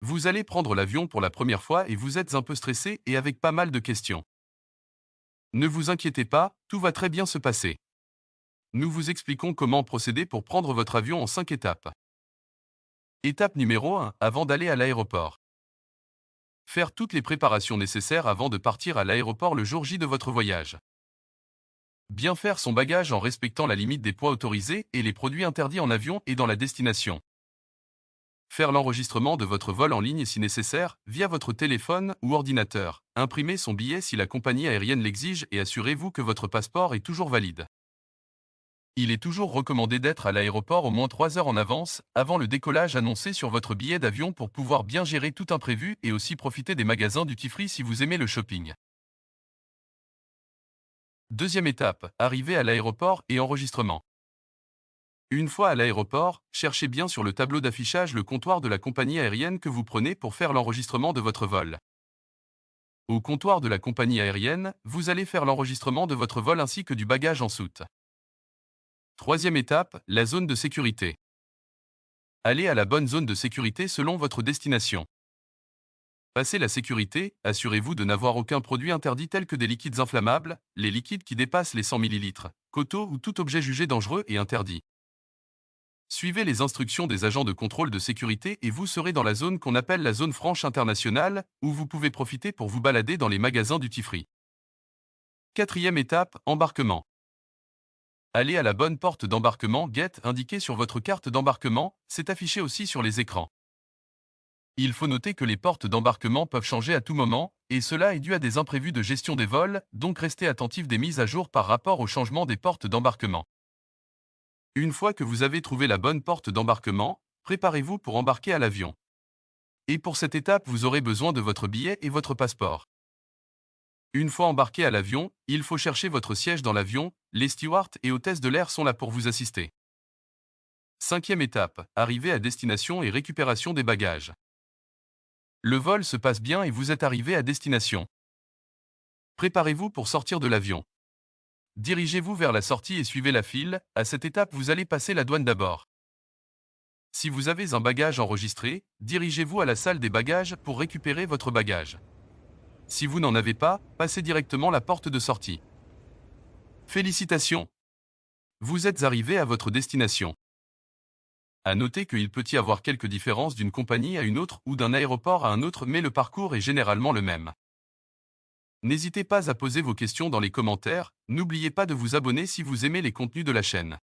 Vous allez prendre l'avion pour la première fois et vous êtes un peu stressé et avec pas mal de questions. Ne vous inquiétez pas, tout va très bien se passer. Nous vous expliquons comment procéder pour prendre votre avion en 5 étapes. Étape numéro 1, avant d'aller à l'aéroport. Faire toutes les préparations nécessaires avant de partir à l'aéroport le jour J de votre voyage. Bien faire son bagage en respectant la limite des poids autorisés et les produits interdits en avion et dans la destination. Faire l'enregistrement de votre vol en ligne si nécessaire, via votre téléphone ou ordinateur. Imprimez son billet si la compagnie aérienne l'exige et assurez-vous que votre passeport est toujours valide. Il est toujours recommandé d'être à l'aéroport au moins 3 heures en avance, avant le décollage annoncé sur votre billet d'avion pour pouvoir bien gérer tout imprévu et aussi profiter des magasins duty free si vous aimez le shopping. Deuxième étape, arrivée à l'aéroport et enregistrement. Une fois à l'aéroport, cherchez bien sur le tableau d'affichage le comptoir de la compagnie aérienne que vous prenez pour faire l'enregistrement de votre vol. Au comptoir de la compagnie aérienne, vous allez faire l'enregistrement de votre vol ainsi que du bagage en soute. Troisième étape, la zone de sécurité. Allez à la bonne zone de sécurité selon votre destination. Passez la sécurité, assurez-vous de n'avoir aucun produit interdit tel que des liquides inflammables, les liquides qui dépassent les 100 ml, coteaux ou tout objet jugé dangereux et interdit. Suivez les instructions des agents de contrôle de sécurité et vous serez dans la zone qu'on appelle la zone franche internationale, où vous pouvez profiter pour vous balader dans les magasins duty free. Quatrième étape, embarquement. Allez à la bonne porte d'embarquement Gate indiquée sur votre carte d'embarquement, c'est affiché aussi sur les écrans. Il faut noter que les portes d'embarquement peuvent changer à tout moment, et cela est dû à des imprévus de gestion des vols, donc restez attentif des mises à jour par rapport au changement des portes d'embarquement. Une fois que vous avez trouvé la bonne porte d'embarquement, préparez-vous pour embarquer à l'avion. Et pour cette étape, vous aurez besoin de votre billet et votre passeport. Une fois embarqué à l'avion, il faut chercher votre siège dans l'avion, les stewards et hôtesses de l'air sont là pour vous assister. Cinquième étape, arrivée à destination et récupération des bagages. Le vol se passe bien et vous êtes arrivé à destination. Préparez-vous pour sortir de l'avion. Dirigez-vous vers la sortie et suivez la file, à cette étape vous allez passer la douane d'abord. Si vous avez un bagage enregistré, dirigez-vous à la salle des bagages pour récupérer votre bagage. Si vous n'en avez pas, passez directement la porte de sortie. Félicitations! Vous êtes arrivé à votre destination. À noter qu'il peut y avoir quelques différences d'une compagnie à une autre ou d'un aéroport à un autre, mais le parcours est généralement le même. N'hésitez pas à poser vos questions dans les commentaires, n'oubliez pas de vous abonner si vous aimez les contenus de la chaîne.